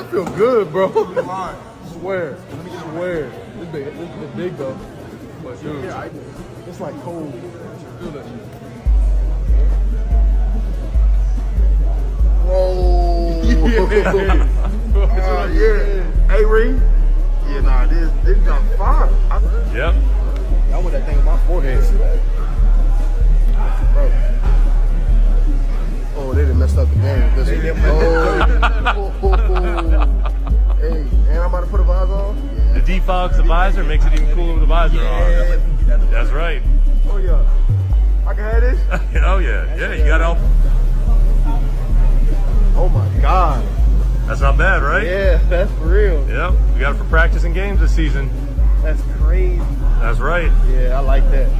I feel good, bro. Swear. It's big though. But dude, it's like cold. Feel that shit. Whoa. Yeah. Yeah. Hey, Ring. Yeah, nah, this got fire. Yep. I want that thing on my forehead. Bro. Oh, they done messed up the game with this one. Hey, and I'm about to put a visor on? Yeah. The defogs the visor, makes it even cooler with the visor on. That's right. Oh, yeah. I can have this? Oh yeah, yeah, you got help. Oh, my God. That's not bad, right? Yeah, that's for real. Yep, we got it for practicing games this season. That's crazy. That's right. Yeah, I like that. Yeah.